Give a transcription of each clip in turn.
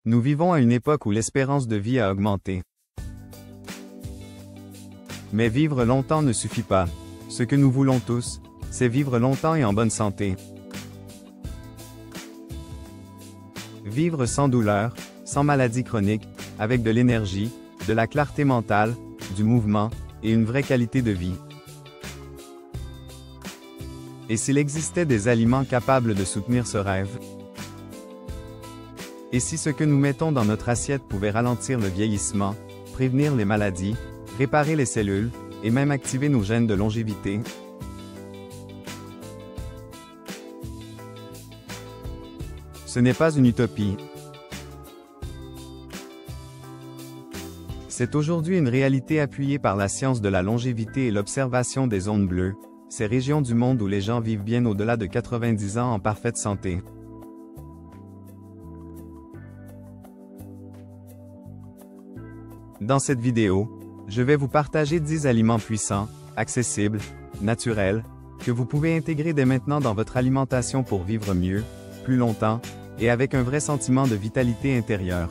Nous vivons à une époque où l'espérance de vie a augmenté. Mais vivre longtemps ne suffit pas. Ce que nous voulons tous, c'est vivre longtemps et en bonne santé. Vivre sans douleur, sans maladie chronique, avec de l'énergie, de la clarté mentale, du mouvement, et une vraie qualité de vie. Et s'il existait des aliments capables de soutenir ce rêve? Et si ce que nous mettons dans notre assiette pouvait ralentir le vieillissement, prévenir les maladies, réparer les cellules, et même activer nos gènes de longévité? Ce n'est pas une utopie. C'est aujourd'hui une réalité appuyée par la science de la longévité et l'observation des zones bleues, ces régions du monde où les gens vivent bien au-delà de 90 ans en parfaite santé. Dans cette vidéo, je vais vous partager 10 aliments puissants, accessibles, naturels, que vous pouvez intégrer dès maintenant dans votre alimentation pour vivre mieux, plus longtemps, et avec un vrai sentiment de vitalité intérieure.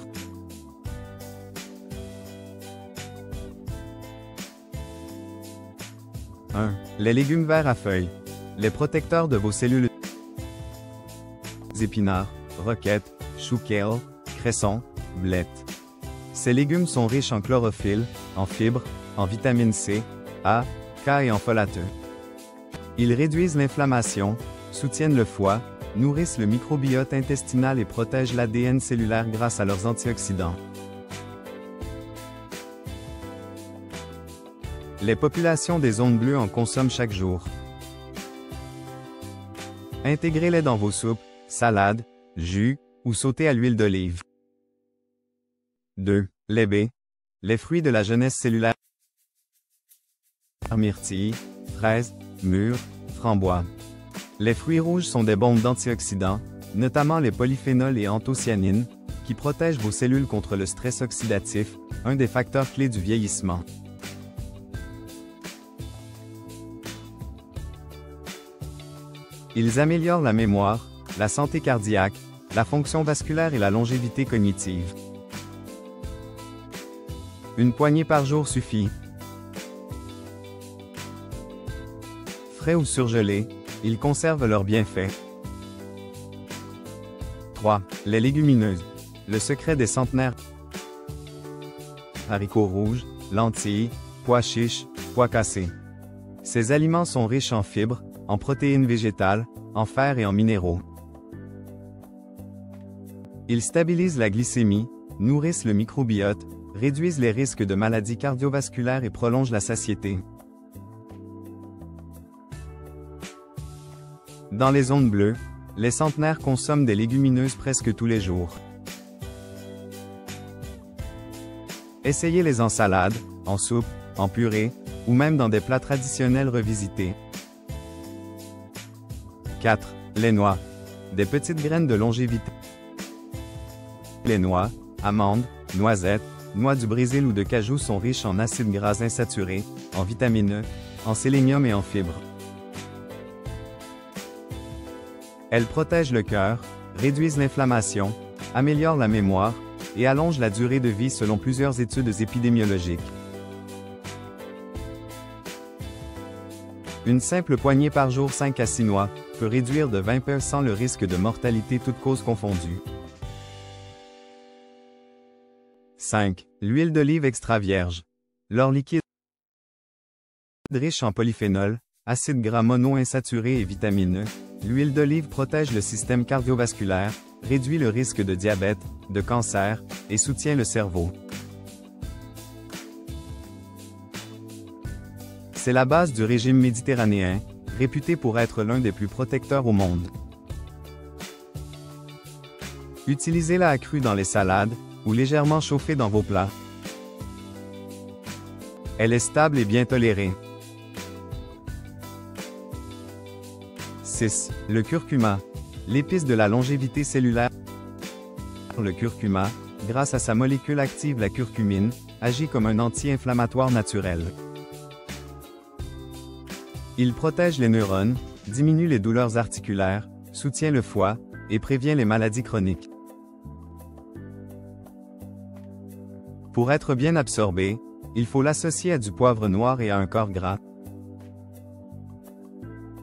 « 1. Les légumes verts à feuilles. Les protecteurs de vos cellules. Épinards, roquettes, chou kale, cresson, blettes. Ces légumes sont riches en chlorophylle, en fibres, en vitamine C, A, K et en folate. Ils réduisent l'inflammation, soutiennent le foie, nourrissent le microbiote intestinal et protègent l'ADN cellulaire grâce à leurs antioxydants. Les populations des zones bleues en consomment chaque jour. Intégrez-les dans vos soupes, salades, jus, ou sautez à l'huile d'olive. 2. Les baies. Les fruits de la jeunesse cellulaire. Myrtilles, fraises, mûres, framboises. Les fruits rouges sont des bombes d'antioxydants, notamment les polyphénols et anthocyanines, qui protègent vos cellules contre le stress oxydatif, un des facteurs clés du vieillissement. Ils améliorent la mémoire, la santé cardiaque, la fonction vasculaire et la longévité cognitive. Une poignée par jour suffit. Frais ou surgelés, ils conservent leurs bienfaits. 3. Les légumineuses. Le secret des centenaires. Haricots rouges, lentilles, pois chiches, pois cassés. Ces aliments sont riches en fibres, en protéines végétales, en fer et en minéraux. Ils stabilisent la glycémie, nourrissent le microbiote, réduisent les risques de maladies cardiovasculaires et prolongent la satiété. Dans les zones bleues, les centenaires consomment des légumineuses presque tous les jours. Essayez-les en salade, en soupe, en purée, ou même dans des plats traditionnels revisités. 4. Les noix. Des petites graines de longévité. Les noix, amandes, noisettes, noix du Brésil ou de cajou sont riches en acides gras insaturés, en vitamine E, en sélénium et en fibres. Elles protègent le cœur, réduisent l'inflammation, améliorent la mémoire, et allongent la durée de vie selon plusieurs études épidémiologiques. Une simple poignée par jour 5 à 6 noix peut réduire de 20% le risque de mortalité toutes causes confondues. 5. L'huile d'olive extra vierge. Leur liquide riche en polyphénols, acides gras monoinsaturés et vitamine E, l'huile d'olive protège le système cardiovasculaire, réduit le risque de diabète, de cancer, et soutient le cerveau. C'est la base du régime méditerranéen, réputé pour être l'un des plus protecteurs au monde. Utilisez-la à cru dans les salades, ou légèrement chauffée dans vos plats. Elle est stable et bien tolérée. 6. Le curcuma. L'épice de la longévité cellulaire. Le curcuma, grâce à sa molécule active la curcumine, agit comme un anti-inflammatoire naturel. Il protège les neurones, diminue les douleurs articulaires, soutient le foie, et prévient les maladies chroniques. Pour être bien absorbé, il faut l'associer à du poivre noir et à un corps gras.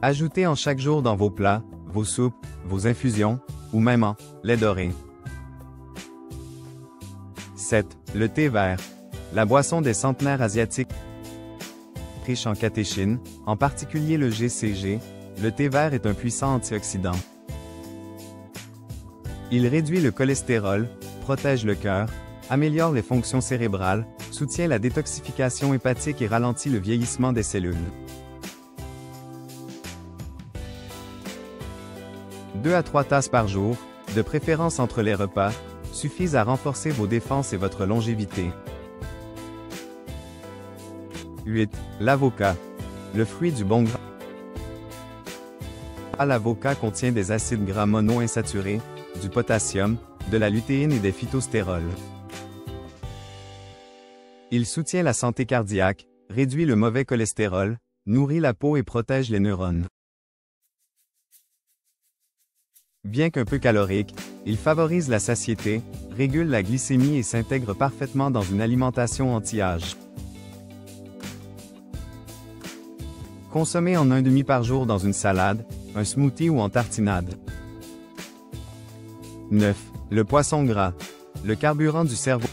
Ajoutez en chaque jour dans vos plats, vos soupes, vos infusions, ou même en lait doré. 7. Le thé vert. La boisson des centenaires asiatiques riche en catéchines, en particulier le GCG, le thé vert est un puissant antioxydant. Il réduit le cholestérol, protège le cœur, améliore les fonctions cérébrales, soutient la détoxification hépatique et ralentit le vieillissement des cellules. 2 à 3 tasses par jour, de préférence entre les repas, suffisent à renforcer vos défenses et votre longévité. 8. L'avocat. Le fruit du bon gras. L'avocat contient des acides gras monoinsaturés, du potassium, de la lutéine et des phytostérols. Il soutient la santé cardiaque, réduit le mauvais cholestérol, nourrit la peau et protège les neurones. Bien qu'un peu calorique, il favorise la satiété, régule la glycémie et s'intègre parfaitement dans une alimentation anti-âge. Consommez en un demi par jour dans une salade, un smoothie ou en tartinade. 9. Le poisson gras. Le carburant du cerveau.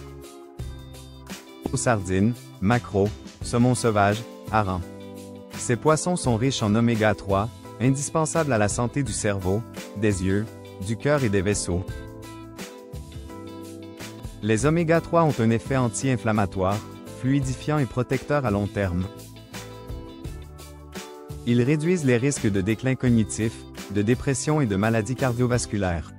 Sardines, maquereaux, saumon sauvage, harengs. Ces poissons sont riches en oméga 3, indispensables à la santé du cerveau, des yeux, du cœur et des vaisseaux. Les oméga 3 ont un effet anti-inflammatoire, fluidifiant et protecteur à long terme. Ils réduisent les risques de déclin cognitif, de dépression et de maladies cardiovasculaires.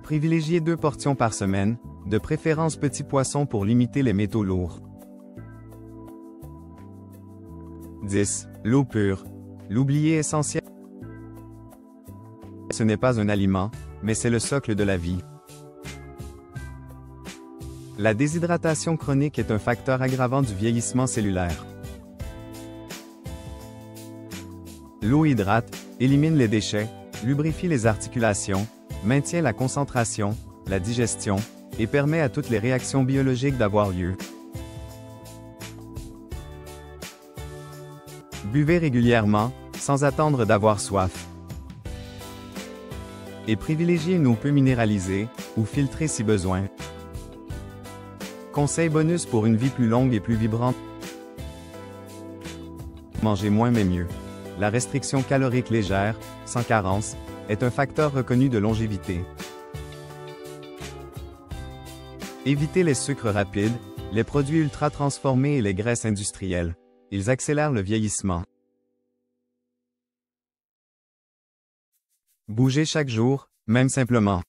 Privilégiez 2 portions par semaine, de préférence petits poissons pour limiter les métaux lourds. 10. L'eau pure. L'oublié essentiel. Ce n'est pas un aliment, mais c'est le socle de la vie. La déshydratation chronique est un facteur aggravant du vieillissement cellulaire. L'eau hydrate, élimine les déchets, lubrifie les articulations, maintient la concentration, la digestion, et permet à toutes les réactions biologiques d'avoir lieu. Buvez régulièrement, sans attendre d'avoir soif. Et privilégiez une eau peu minéralisée, ou filtrée si besoin. Conseil bonus pour une vie plus longue et plus vibrante. Mangez moins mais mieux. La restriction calorique légère, sans carence, est un facteur reconnu de longévité. Évitez les sucres rapides, les produits ultra transformés et les graisses industrielles. Ils accélèrent le vieillissement. Bougez chaque jour, même simplement.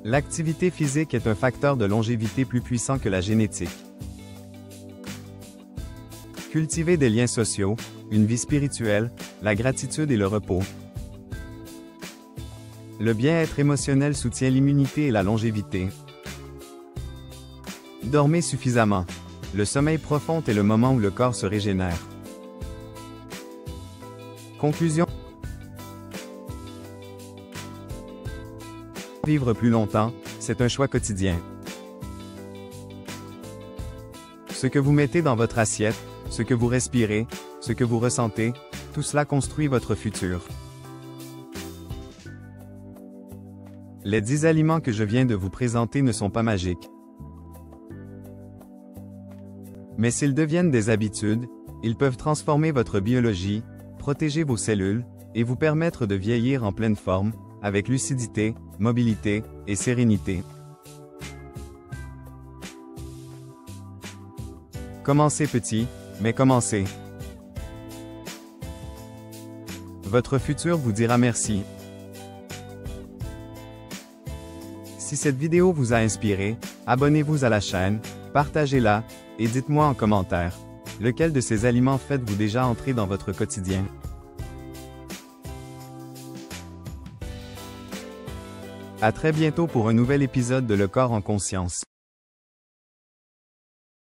L'activité physique est un facteur de longévité plus puissant que la génétique. Cultivez des liens sociaux, une vie spirituelle, la gratitude et le repos. Le bien-être émotionnel soutient l'immunité et la longévité. Dormez suffisamment. Le sommeil profond est le moment où le corps se régénère. Conclusion. Vivre plus longtemps, c'est un choix quotidien. Ce que vous mettez dans votre assiette, ce que vous respirez, ce que vous ressentez, tout cela construit votre futur. Les 10 aliments que je viens de vous présenter ne sont pas magiques. Mais s'ils deviennent des habitudes, ils peuvent transformer votre biologie, protéger vos cellules, et vous permettre de vieillir en pleine forme, avec lucidité, mobilité et sérénité. Commencez petit, mais commencez. Votre futur vous dira merci. Si cette vidéo vous a inspiré, abonnez-vous à la chaîne, partagez-la, et dites-moi en commentaire, lequel de ces aliments faites-vous déjà entrer dans votre quotidien? À très bientôt pour un nouvel épisode de Le Corps en Conscience.